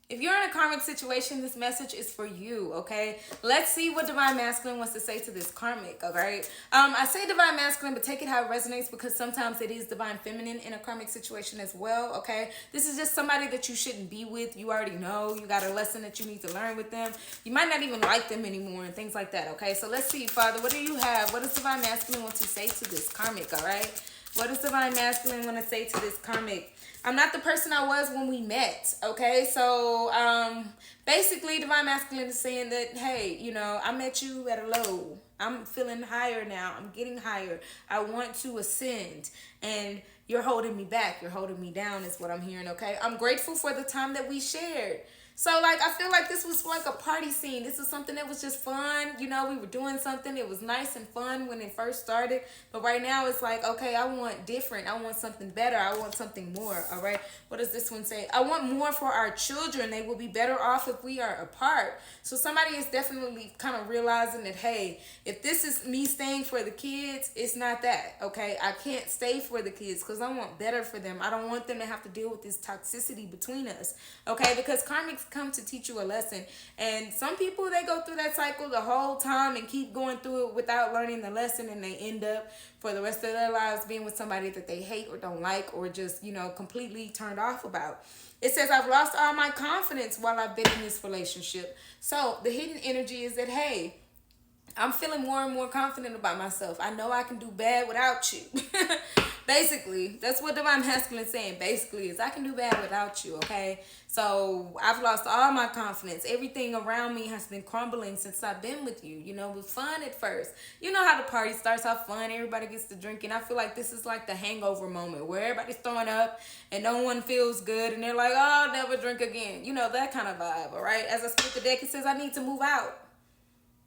If you're in a karmic situation, this message is for you, okay? Let's see what Divine Masculine wants to say to this karmic, all right? I say Divine Masculine, but take it how it resonates because sometimes it is Divine Feminine in a karmic situation as well, okay? This is just somebody that you shouldn't be with. You already know. You got a lesson that you need to learn with them. You might not even like them anymore and things like that, okay? So let's see, Father, what do you have? What does Divine Masculine want to say to this karmic, all right? What does Divine Masculine want to say to this karmic? I'm not the person I was when we met, okay? So, basically, Divine Masculine is saying that, hey, I met you at a low. I'm feeling higher now. I'm getting higher. I want to ascend. And you're holding me back. You're holding me down is what I'm hearing, okay? I'm grateful for the time that we shared. So, I feel like this was like a party scene. This is something that was just fun. We were doing something. It was nice and fun when it first started. But right now, it's like, okay, I want different. I want something better. I want something more, all right? What does this one say? I want more for our children. They will be better off if we are apart. So somebody is definitely kind of realizing that, hey, if this is me staying for the kids, it's not that, okay? I can't stay for the kids because I want better for them. I don't want them to have to deal with this toxicity between us, okay? Because karmics come to teach you a lesson, and some people, they go through that cycle the whole time and keep going through it without learning the lesson, and they end up for the rest of their lives being with somebody that they hate or don't like or just completely turned off about. It says, I've lost all my confidence while I've been in this relationship. So the hidden energy is that, hey, I'm feeling more and more confident about myself. I know I can do bad without you. Basically, that's what Divine Masculine is saying. Basically, is I can do bad without you, okay? So I've lost all my confidence. Everything around me has been crumbling since I've been with you. It was fun at first. You know how the party starts off fun. Everybody gets to drinking. I feel like this is like the hangover moment where everybody's throwing up and no one feels good. And they're like, oh, I'll never drink again. That kind of vibe, all right? As I split the deck, it says I need to move out.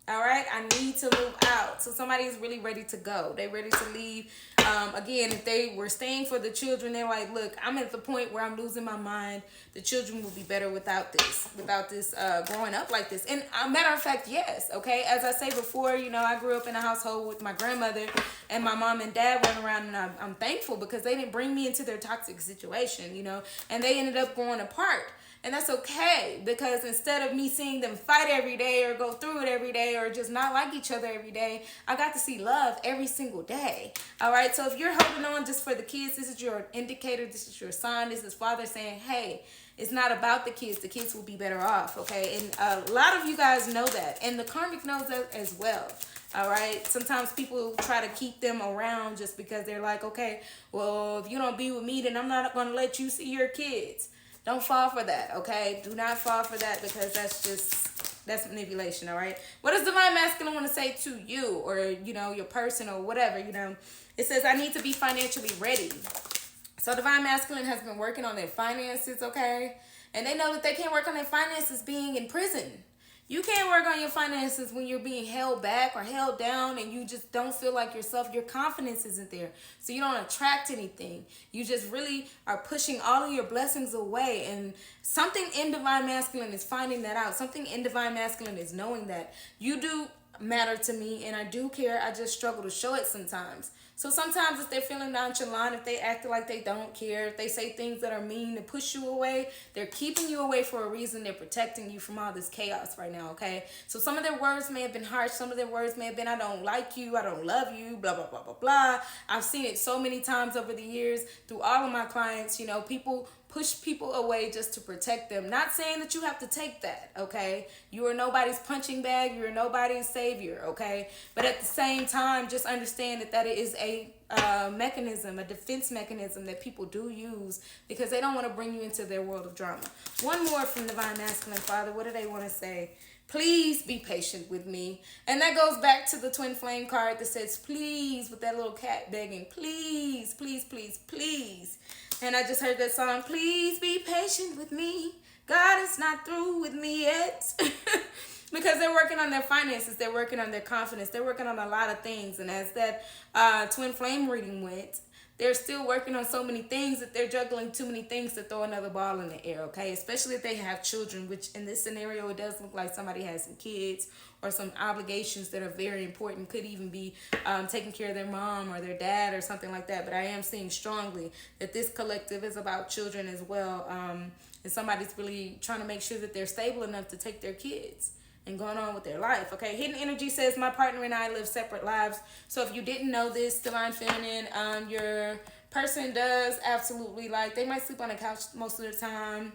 All right, I need to move out. So somebody is really ready to go. They're ready to leave. Again, if they were staying for the children, they're like, look, I'm at the point where I'm losing my mind. The children will be better without this growing up like this. And a matter of fact, yes, okay. As I say before, I grew up in a household with my grandmother and my mom and dad weren't around, and I'm thankful because they didn't bring me into their toxic situation, and they ended up going apart. And that's okay, because instead of me seeing them fight every day or go through it every day or just not like each other every day, I got to see love every single day. All right, so if you're holding on just for the kids, this is your indicator, this is your sign, this is Father saying, hey, it's not about the kids. The kids will be better off, okay? And a lot of you guys know that, and the karmic knows that as well. All right. Sometimes people try to keep them around just because they're like, okay, well, if you don't be with me, then I'm not going to let you see your kids. Don't fall for that, okay? Do not fall for that, because that's manipulation, all right? What does Divine Masculine want to say to you, or, your person or whatever, It says, I need to be financially ready. So Divine Masculine has been working on their finances, okay? And they know that they can't work on their finances being in prison. You can't work on your finances when you're being held back or held down and you just don't feel like yourself. Your confidence isn't there. So you don't attract anything. You just really are pushing all of your blessings away. And something in Divine Masculine is finding that out. Something in Divine Masculine is knowing that you do matter to me and I do care. I just struggle to show it sometimes. So sometimes if they're feeling nonchalant, if they act like they don't care, if they say things that are mean to push you away, they're keeping you away for a reason. They're protecting you from all this chaos right now, okay? So some of their words may have been harsh. Some of their words may have been, I don't like you, I don't love you, blah, blah, blah, blah, blah. I've seen it so many times over the years through all of my clients. People push people away just to protect them. Not saying that you have to take that, okay? You are nobody's punching bag. You are nobody's savior, okay? But at the same time, just understand that it is a mechanism, a defense mechanism that people do use because they don't want to bring you into their world of drama. One more from Divine Masculine, Father. What do they want to say? Please be patient with me. And that goes back to the twin flame card that says, please, with that little cat begging, please, please, please, please. And I just heard that song, please be patient with me. God is not through with me yet. Because they're working on their finances. They're working on their confidence. They're working on a lot of things. And as that twin flame reading went, they're still working on so many things that they're juggling too many things to throw another ball in the air, okay? Especially if they have children, which in this scenario, it does look like somebody has some kids or some obligations that are very important. Could even be taking care of their mom or their dad or something like that. But I am seeing strongly that this collective is about children as well. And somebody's really trying to make sure that they're stable enough to take their kids and going on with their life, okay? Hidden energy says, my partner and I live separate lives. So if you didn't know this, Divine Feminine, your person does absolutely, like, they might sleep on the couch most of the time.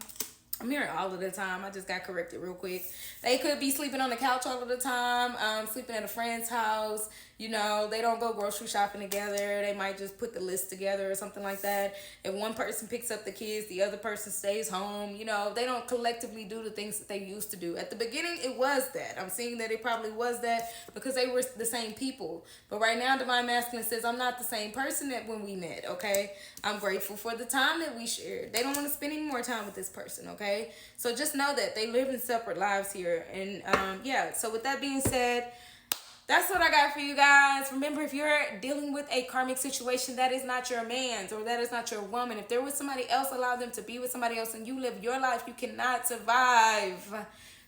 I'm hearing all of the time. I just got corrected real quick. They could be sleeping on the couch all of the time, sleeping at a friend's house. You know, they don't go grocery shopping together. They might just put the list together or something like that. If one person picks up the kids, the other person stays home. You know, they don't collectively do the things that they used to do. At the beginning, it was that. I'm seeing that it probably was that because they were the same people. But right now, Divine Masculine says, I'm not the same person that when we met, okay? I'm grateful for the time that we shared. They don't want to spend any more time with this person, okay? So just know that they live in separate lives here. And yeah, so with that being said, that's what I got for you guys. Remember, if you're dealing with a karmic situation, that is not your man's or that is not your woman. If they're with somebody else, allow them to be with somebody else and you live your life. You cannot survive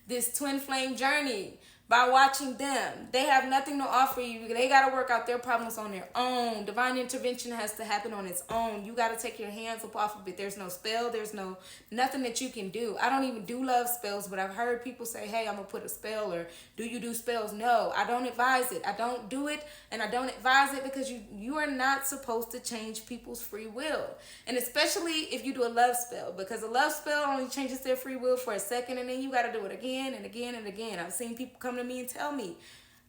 this twin flame journey by watching them. They have nothing to offer you. They got to work out their problems on their own. Divine intervention has to happen on its own. You got to take your hands up off of it. There's no spell. There's nothing that you can do. I don't even do love spells, but I've heard people say, hey, I'm going to put a spell, or do you do spells? No, I don't advise it. I don't do it, and I don't advise it because you are not supposed to change people's free will. And especially if you do a love spell, because a love spell only changes their free will for a second, and then you got to do it again and again and again. I've seen people come to me and tell me,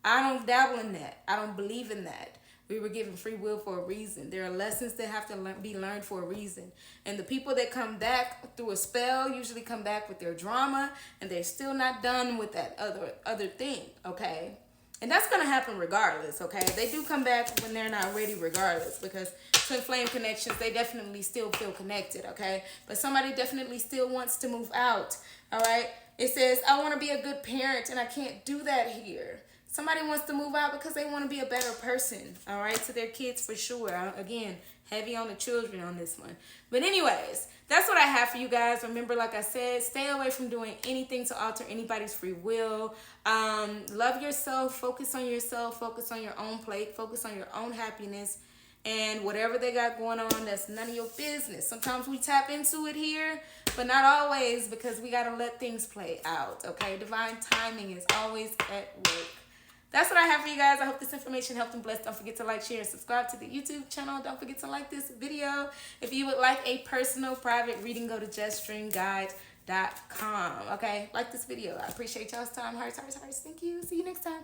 I don't dabble in that. I don't believe in that. We were given free will for a reason. There are lessons that have to be learned for a reason. And the people that come back through a spell usually come back with their drama, and they're still not done with that other thing, okay? And that's going to happen regardless, okay? They do come back when they're not ready regardless, because twin flame connections, they definitely still feel connected, okay? But somebody definitely still wants to move out, all right? It says, I want to be a good parent, and I can't do that here. Somebody wants to move out because they want to be a better person, all right, to their kids for sure. Again, heavy on the children on this one. But anyways, that's what I have for you guys. Remember, like I said, stay away from doing anything to alter anybody's free will. Love yourself. Focus on yourself. Focus on your own plate. Focus on your own happiness. And whatever they got going on, that's none of your business. Sometimes we tap into it here, but not always, because we got to let things play out, okay? Divine timing is always at work. That's what I have for you guys. I hope this information helped and blessed. Don't forget to like, share, and subscribe to the YouTube channel. Don't forget to like this video. If you would like a personal private reading, go to JessDreamGuide.com, okay? Like this video. I appreciate y'all's time. Hearts, hearts, hearts. Thank you. See you next time.